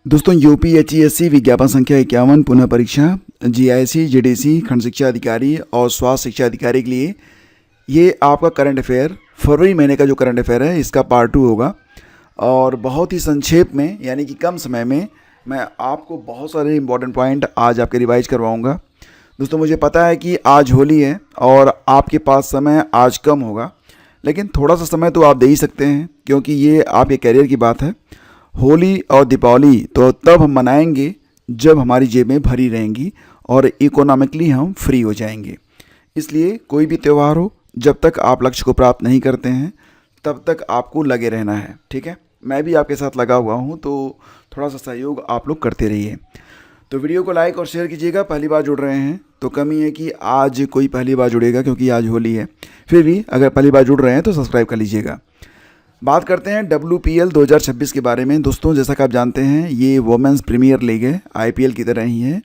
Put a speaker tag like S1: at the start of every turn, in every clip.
S1: दोस्तों यूपीएचईएससी विज्ञापन संख्या 51 पुनः परीक्षा जीआईसी जीडीसी खंड शिक्षा अधिकारी और स्वास्थ्य शिक्षा अधिकारी के लिए ये आपका करंट अफेयर फरवरी महीने का जो करंट अफेयर है इसका पार्ट 2 होगा। और बहुत ही संक्षेप में यानी कि कम समय में मैं आपको बहुत सारे इंपॉर्टेंट पॉइंट आज आपके रिवाइज करवाऊंगा। दोस्तों मुझे पता है कि आज होली है और आपके पास समय आज कम होगा, लेकिन थोड़ा सा समय तो आप दे ही सकते हैं क्योंकि ये आपके करियर की बात है। होली और दीपावली तो तब हम मनाएंगे जब हमारी जेबें भरी रहेंगी और इकोनॉमिकली हम फ्री हो जाएंगे। इसलिए कोई भी त्यौहार हो, जब तक आप लक्ष्य को प्राप्त नहीं करते हैं तब तक आपको लगे रहना है। ठीक है, मैं भी आपके साथ लगा हुआ हूँ, तो थोड़ा सा सहयोग आप लोग करते रहिए। तो वीडियो को लाइक और शेयर कीजिएगा। पहली बार जुड़ रहे हैं तो कमी है कि आज कोई पहली बार जुड़ेगा क्योंकि आज होली है, फिर भी अगर पहली बार जुड़ रहे हैं तो सब्सक्राइब कर लीजिएगा। बात करते हैं WPL 2026 के बारे में। दोस्तों जैसा कि आप जानते हैं ये वुमेंस प्रीमियर लीग है, IPL की तरह ही है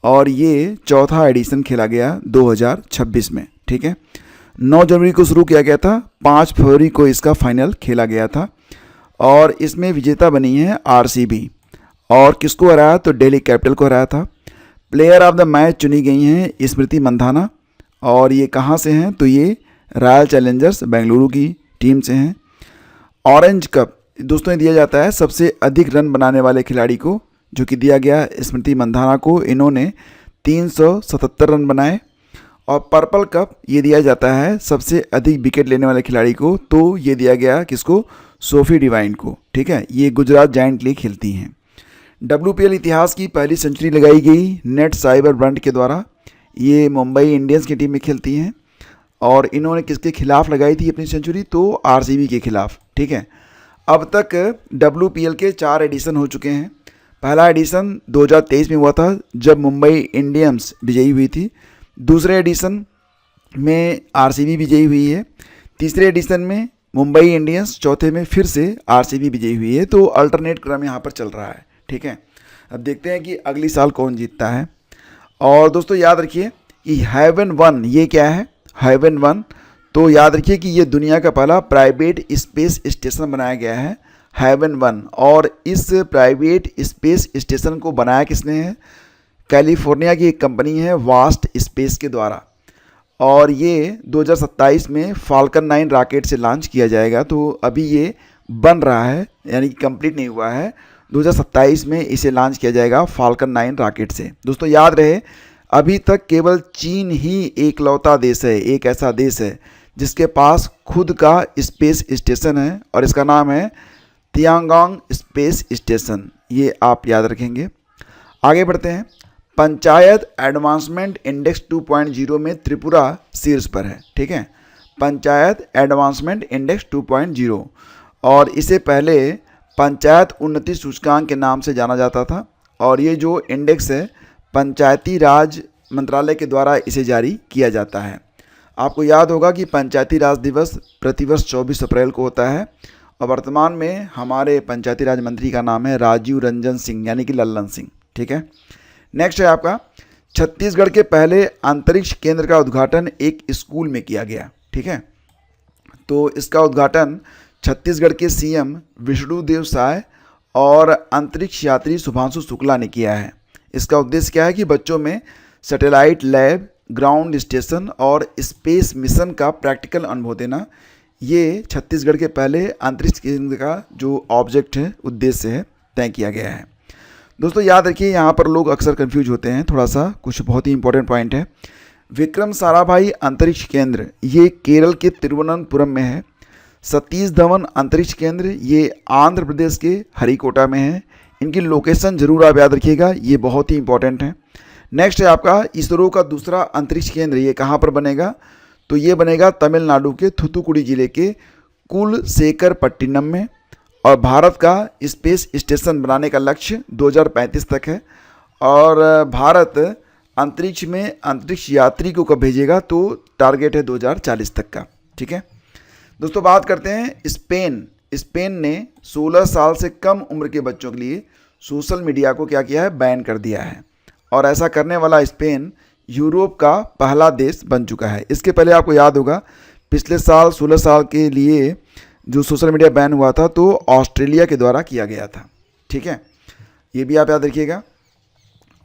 S1: और ये चौथा एडिशन खेला गया 2026 में। ठीक है, 9 जनवरी को शुरू किया गया था, 5 फरवरी को इसका फाइनल खेला गया था और इसमें विजेता बनी है RCB। और किसको हराया तो दिल्ली कैपिटल को हराया था। प्लेयर ऑफ द मैच चुनी गई हैं स्मृति मंधाना और ये कहाँ से हैं तो ये रॉयल चैलेंजर्स बेंगलुरु की टीम से हैं। ऑरेंज कप दोस्तों दिया जाता है सबसे अधिक रन बनाने वाले खिलाड़ी को, जो कि दिया गया स्मृति मंधाना को। इन्होंने 377 रन बनाए। और पर्पल कप ये दिया जाता है सबसे अधिक विकेट लेने वाले खिलाड़ी को, तो ये दिया गया किसको, सोफी डिवाइन को। ठीक है, ये गुजरात जायंट के लिए खेलती हैं। WPL इतिहास की पहली सेंचुरी लगाई गई नेट साइबर ब्रंट के द्वारा। ये मुंबई इंडियंस की टीम में खेलती हैं और इन्होंने किसके खिलाफ लगाई थी अपनी सेंचुरी तो RCB के खिलाफ। ठीक है, अब तक WPL के 4 एडिशन हो चुके हैं। पहला एडिशन 2023 में हुआ था जब मुंबई इंडियंस विजयी हुई थी। दूसरे एडिशन में RCB विजयी हुई है। तीसरे एडिशन में मुंबई इंडियंस, चौथे में फिर से RCB विजयी हुई है। तो अल्टरनेट क्रम यहाँ पर चल रहा है। ठीक है, अब देखते हैं कि अगली साल कौन जीतता है। और दोस्तों याद रखिए कि हेवन 1 ये क्या है, हेवन 1 तो याद रखिए कि ये दुनिया का पहला प्राइवेट स्पेस स्टेशन बनाया गया है, हेवन 1। और इस प्राइवेट स्पेस स्टेशन को बनाया किसने है, कैलिफोर्निया की एक कंपनी है वास्ट स्पेस के द्वारा। और ये 2027 में फाल्कन 9 रॉकेट से लॉन्च किया जाएगा। तो अभी ये बन रहा है यानी कि कंप्लीट नहीं हुआ है, 2027 में इसे लॉन्च किया जाएगा फाल्कन 9 रॉकेट से। दोस्तों याद रहे अभी तक केवल चीन ही एकलौता देश है, एक ऐसा देश है जिसके पास खुद का स्पेस स्टेशन है और इसका नाम है तियांगोंग स्पेस स्टेशन। ये आप याद रखेंगे। आगे बढ़ते हैं। पंचायत एडवांसमेंट इंडेक्स 2.0 में त्रिपुरा शीर्ष पर है। ठीक है, पंचायत एडवांसमेंट इंडेक्स 2.0 और इसे पहले पंचायत उन्नति सूचकांक के नाम से जाना जाता था। और ये जो इंडेक्स है पंचायती राज मंत्रालय के द्वारा इसे जारी किया जाता है। आपको याद होगा कि पंचायती राज दिवस प्रतिवर्ष 24 अप्रैल को होता है और वर्तमान में हमारे पंचायती राज मंत्री का नाम है राजीव रंजन सिंह यानी कि लल्लन सिंह। ठीक है, नेक्स्ट है आपका छत्तीसगढ़ के पहले अंतरिक्ष केंद्र का उद्घाटन एक स्कूल में किया गया। ठीक है, तो इसका उद्घाटन छत्तीसगढ़ के CM विष्णुदेव साय और अंतरिक्ष यात्री शुभांशु शुक्ला ने किया है। इसका उद्देश्य क्या है कि बच्चों में सैटेलाइट लैब, ग्राउंड स्टेशन और स्पेस मिशन का प्रैक्टिकल अनुभव देना, ये छत्तीसगढ़ के पहले अंतरिक्ष केंद्र का जो ऑब्जेक्ट है, उद्देश्य है, तय किया गया है। दोस्तों याद रखिए यहाँ पर लोग अक्सर कंफ्यूज होते हैं, थोड़ा सा कुछ बहुत ही इंपॉर्टेंट पॉइंट है। विक्रम साराभाई अंतरिक्ष केंद्र ये केरल के तिरुवनंतपुरम में है। सतीश धवन अंतरिक्ष केंद्र ये आंध्र प्रदेश के हरिकोटा में है। इनकी लोकेशन जरूर आप याद रखिएगा, ये बहुत ही इंपॉर्टेंट है। नेक्स्ट है आपका इसरो का दूसरा अंतरिक्ष केंद्र, ये कहाँ पर बनेगा तो ये बनेगा तमिलनाडु के थूथुकुडी जिले के कुलशेखरपट्टिनम में। और भारत का स्पेस स्टेशन बनाने का लक्ष्य 2035 तक है। और भारत अंतरिक्ष में अंतरिक्ष यात्री को कब भेजेगा तो टारगेट है 2040 तक का। ठीक है दोस्तों, बात करते हैं स्पेन ने 16 साल से कम उम्र के बच्चों के लिए सोशल मीडिया को क्या किया है, बैन कर दिया है। और ऐसा करने वाला स्पेन यूरोप का पहला देश बन चुका है। इसके पहले आपको याद होगा पिछले साल 16 साल के लिए जो सोशल मीडिया बैन हुआ था तो ऑस्ट्रेलिया के द्वारा किया गया था। ठीक है, ये भी आप याद रखिएगा।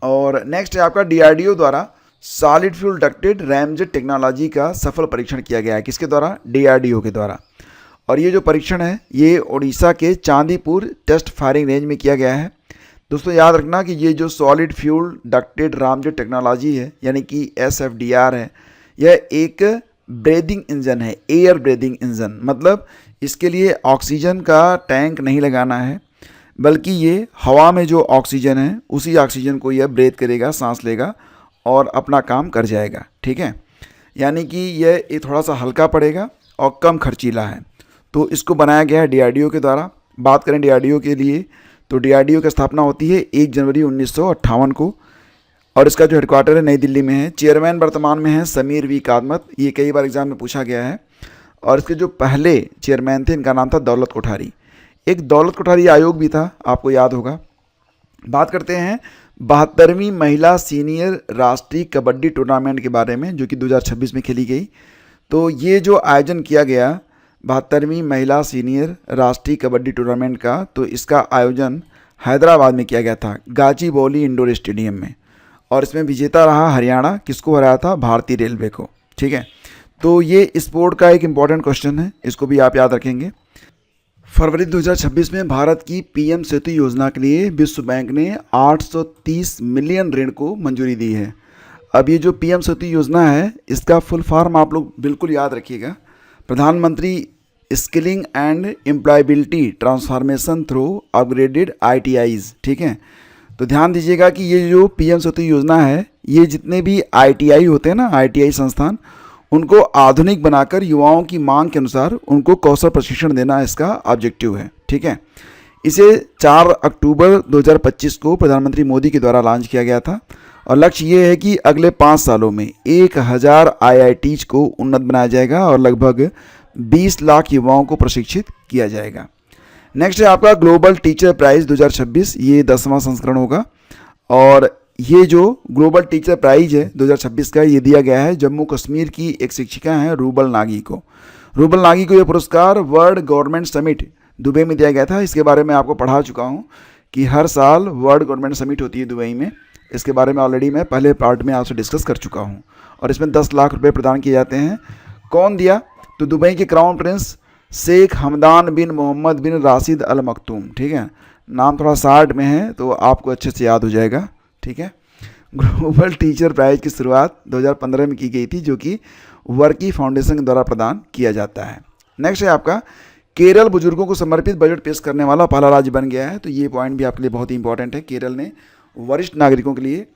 S1: और नेक्स्ट है आपका डीआरडीओ द्वारा solid fuel ducted ramjet technology का सफल परीक्षण किया गया है। किसके द्वारा? डीआरडीओ के द्वारा। और ये जो परीक्षण है ये उड़ीसा के चांदीपुर टेस्ट फायरिंग रेंज में किया गया है। दोस्तों याद रखना कि ये जो solid fuel ducted ramjet technology है यानी कि SFDR है, यह एक ब्रीदिंग इंजन है, एयर ब्रीदिंग इंजन। मतलब इसके लिए ऑक्सीजन का टैंक नहीं लगाना है, बल्कि ये हवा में जो ऑक्सीजन है उसी ऑक्सीजन को यह ब्रीथ करेगा, सांस लेगा और अपना काम कर जाएगा। ठीक है, यानी कि यह थोड़ा सा हल्का पड़ेगा और कम खर्चीला है। तो इसको बनाया गया है डीआरडीओ के द्वारा। बात करें डीआरडीओ के लिए तो डीआरडीओ की स्थापना होती है 1 जनवरी 1958 को और इसका जो हेडक्वार्टर है नई दिल्ली में है। चेयरमैन वर्तमान में है समीर वी कादमत। ये कई बार एग्जाम में पूछा गया है। और इसके जो पहले चेयरमैन थे इनका नाम था दौलत कोठारी। एक दौलत कोठारी आयोग भी था, आपको याद होगा। बात करते हैं 72वीं महिला सीनियर राष्ट्रीय कबड्डी टूर्नामेंट के बारे में, जो कि 2026 में खेली गई। तो ये जो आयोजन किया गया 72वीं महिला सीनियर राष्ट्रीय कबड्डी टूर्नामेंट का, तो इसका आयोजन हैदराबाद में किया गया था, गाजीबौली इंडोर स्टेडियम में। और इसमें विजेता रहा हरियाणा। किसको हराया था? भारतीय रेलवे को। ठीक है, तो ये स्पोर्ट का एक इम्पॉर्टेंट क्वेश्चन है, इसको भी आप याद रखेंगे। फरवरी 2026 में भारत की PM सेतु योजना के लिए विश्व बैंक ने 830 मिलियन ऋण को मंजूरी दी है। अब ये जो PM सेतु योजना है इसका फुल फॉर्म आप लोग बिल्कुल याद रखिएगा, प्रधानमंत्री skilling and employability transformation through upgraded ITIs। ठीक है, तो ध्यान दीजिएगा कि ये जो PM सेतु योजना है ये जितने भी ITI होते हैं ना, ITI संस्थान, उनको आधुनिक बनाकर युवाओं की मांग के अनुसार उनको कौशल प्रशिक्षण देना इसका ऑब्जेक्टिव है। ठीक है, इसे 4 अक्टूबर 2025 को प्रधानमंत्री मोदी के द्वारा लॉन्च किया गया था और लक्ष्य ये है कि अगले 5 सालों में 1000 IITs को उन्नत बनाया जाएगा और लगभग 20 लाख युवाओं को प्रशिक्षित किया जाएगा। नेक्स्ट है आपका ग्लोबल टीचर प्राइज़ 2026। ये 10वां संस्करण होगा और ये जो ग्लोबल टीचर प्राइज़ है 2026 का, ये दिया गया है जम्मू कश्मीर की एक शिक्षिका हैं रूबल नागी को। रूबल नागी को यह पुरस्कार वर्ल्ड गवर्नमेंट समिट दुबई में दिया गया था। इसके बारे में आपको पढ़ा चुका हूँ कि हर साल वर्ल्ड गवर्नमेंट समिट होती है दुबई में। इसके बारे में ऑलरेडी मैं पहले पार्ट में आपसे डिस्कस कर चुका हूँ और इसमें 10 लाख रुपये प्रदान किए जाते हैं। कौन दिया? तो दुबई के क्राउन प्रिंस शेख हमदान बिन मोहम्मद बिन राशिद अल मखतूम। ठीक है, नाम थोड़ा शार्ट में है तो आपको अच्छे से याद हो जाएगा। ठीक है, ग्लोबल टीचर प्राइज़ की शुरुआत 2015 में की गई थी, जो कि वर्की फाउंडेशन के द्वारा प्रदान किया जाता है। नेक्स्ट है आपका केरल बुजुर्गों को समर्पित बजट पेश करने वाला पहला राज्य बन गया है। तो ये पॉइंट भी आपके लिए बहुत ही इंपॉर्टेंट है। केरल ने वरिष्ठ नागरिकों के लिए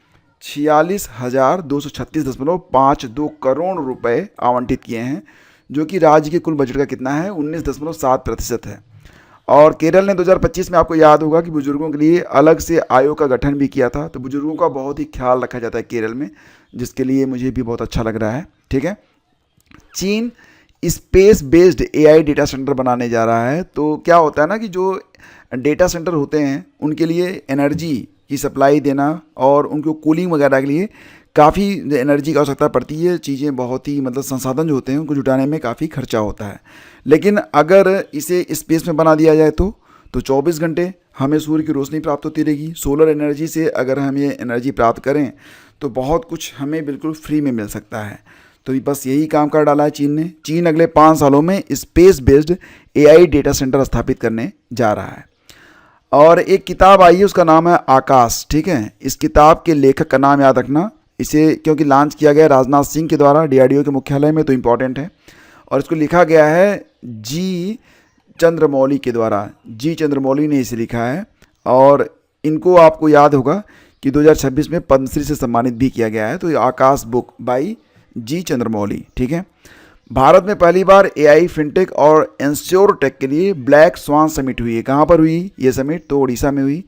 S1: 46,236.52 करोड़ रुपए आवंटित किए हैं, जो कि राज्य के कुल बजट का कितना है? 19.7% है। और केरल ने 2025 में, आपको याद होगा कि बुजुर्गों के लिए अलग से आयोग का गठन भी किया था। तो बुजुर्गों का बहुत ही ख्याल रखा जाता है केरल में, जिसके लिए मुझे भी बहुत अच्छा लग रहा है। ठीक है, चीन space based AI data centre बनाने जा रहा है। तो क्या होता है ना कि जो डेटा सेंटर होते हैं उनके लिए एनर्जी की सप्लाई देना और उनको कूलिंग वगैरह के लिए काफ़ी एनर्जी की आवश्यकता पड़ती है। चीज़ें बहुत ही मतलब संसाधन जो होते हैं उनको जुटाने में काफ़ी खर्चा होता है। लेकिन अगर इसे स्पेस में बना दिया जाए तो 24 घंटे हमें सूर्य की रोशनी प्राप्त होती रहेगी। सोलर एनर्जी से अगर हम ये एनर्जी प्राप्त करें तो बहुत कुछ हमें बिल्कुल फ्री में मिल सकता है। तो बस यही काम कर डाला है चीन ने। चीन अगले 5 सालों में space based AI data centre स्थापित करने जा रहा है। और एक किताब आई है, उसका नाम है आकाश। ठीक है, इस किताब के लेखक का नाम याद रखना, इसे क्योंकि लॉन्च किया गया राजनाथ सिंह के द्वारा DRDO के मुख्यालय में, तो इम्पॉर्टेंट है। और इसको लिखा गया है जी चंद्रमौली के द्वारा। जी चंद्रमौली ने इसे लिखा है और इनको आपको याद होगा कि 2026 में पद्मश्री से सम्मानित भी किया गया है। तो ये आकाश बुक बाई जी चंद्रमौली। ठीक है, भारत में पहली बार AI फिनटेक और इंश्योरटेक के लिए ब्लैक स्वान समिट हुई है। कहाँ पर हुई ये समिट? तो उड़ीसा में हुई,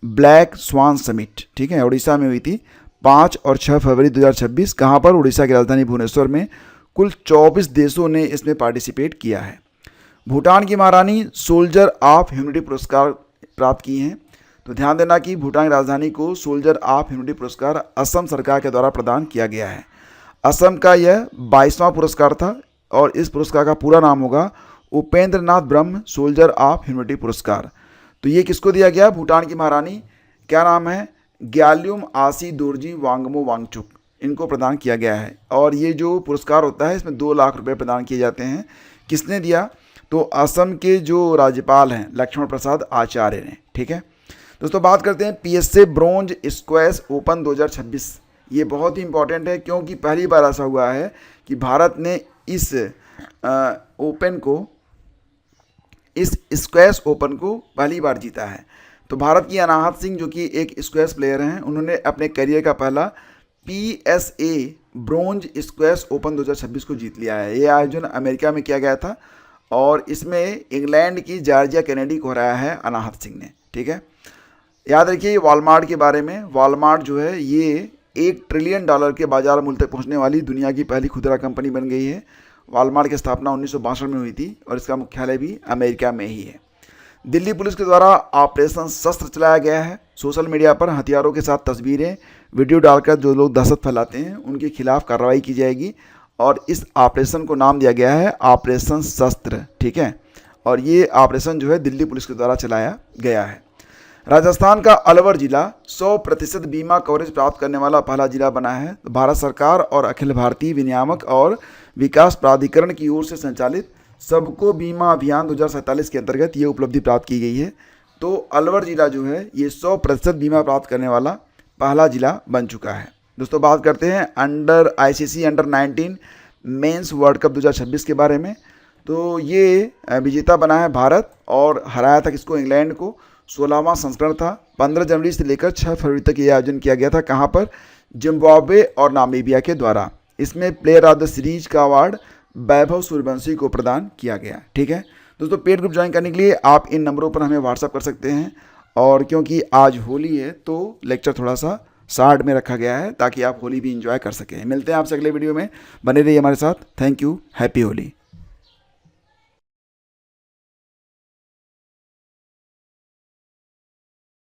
S1: ब्लैक स्वान समिट। ठीक है, उड़ीसा में हुई थी 5 और 6 फरवरी 2026। कहाँ पर? उड़ीसा की राजधानी भुवनेश्वर में। कुल 24 देशों ने इसमें पार्टिसिपेट किया है। भूटान की महारानी सोल्जर ऑफ ह्यूमैनिटी पुरस्कार प्राप्त की हैं। तो ध्यान देना कि भूटान की राजधानी को सोल्जर ऑफ ह्यूमैनिटी पुरस्कार असम सरकार के द्वारा प्रदान किया गया है। असम का यह 22वां पुरस्कार था और इस पुरस्कार का पूरा नाम होगा Upendra Nath Brahma soldier of humanity पुरस्कार। तो ये किसको दिया गया? भूटान की महारानी क्या नाम है, ग्याल्युम आसी दोरजी वांगमो वांगचुक, इनको प्रदान किया गया है। और ये जो पुरस्कार होता है इसमें 2 लाख रुपए प्रदान किए जाते हैं। किसने दिया, तो असम के जो राज्यपाल हैं लक्ष्मण प्रसाद आचार्य ने। ठीक है दोस्तों, बात करते हैं PSA ब्रोंज स्क्वैश ओपन 2026। ये बहुत ही इंपॉर्टेंट है क्योंकि पहली बार ऐसा हुआ है कि भारत ने इस ओपन को, इस स्क्वैश ओपन को पहली बार जीता है। तो भारत की अनाहत सिंह जो कि एक स्क्वैश प्लेयर हैं, उन्होंने अपने करियर का पहला PSA ब्रोंज स्क्वैश ओपन 2026 को जीत लिया है। ये आयोजन अमेरिका में किया गया था और इसमें इंग्लैंड की जॉर्जिया कैनेडी को हराया है अनाहत सिंह ने। ठीक है, याद रखिए वॉलमार्ट के बारे में। वॉलमार्ट जो है ये $1 ट्रिलियन के बाजार मूल्य तक पहुंचने वाली दुनिया की पहली खुदरा कंपनी बन गई है। वॉलमार्ट की स्थापना 1962 में हुई थी और इसका मुख्यालय भी अमेरिका में ही है। दिल्ली पुलिस के द्वारा ऑपरेशन शस्त्र चलाया गया है। सोशल मीडिया पर हथियारों के साथ तस्वीरें, वीडियो डालकर जो लोग दहशत फैलाते हैं उनके खिलाफ कार्रवाई की जाएगी और इस ऑपरेशन को नाम दिया गया है ऑपरेशन शस्त्र। ठीक है, और ये ऑपरेशन जो है दिल्ली पुलिस के द्वारा चलाया गया है। राजस्थान का अलवर जिला 100% बीमा कवरेज प्राप्त करने वाला पहला जिला बना है। भारत सरकार और अखिल भारतीय विनियामक और विकास प्राधिकरण की ओर से संचालित सबको बीमा अभियान 2047 के अंतर्गत ये उपलब्धि प्राप्त की गई है। तो अलवर जिला जो है ये 100% बीमा प्राप्त करने वाला पहला जिला बन चुका है। दोस्तों बात करते हैं ICC under 19 mains world cup 2026 के बारे में। तो ये विजेता बना है भारत और हराया था किसको, इंग्लैंड को। 16वां संस्करण था। 15 जनवरी से लेकर 6 फरवरी तक ये आयोजन किया गया था। कहाँ पर, जिम्बाब्वे और नामीबिया के द्वारा। इसमें प्लेयर ऑफ द सीरीज का अवार्ड वैभव सूर्यवंशी को प्रदान किया गया। ठीक है दोस्तों, पेड ग्रुप ज्वाइन करने के लिए आप इन नंबरों पर हमें व्हाट्सअप कर सकते हैं। और क्योंकि आज होली है तो लेक्चर थोड़ा सा शार्ट में रखा गया है ताकि आप होली भी इंजॉय कर सकें। मिलते हैं आपसे अगले वीडियो में, बने रहिए हमारे साथ। Thank you, happy Holi.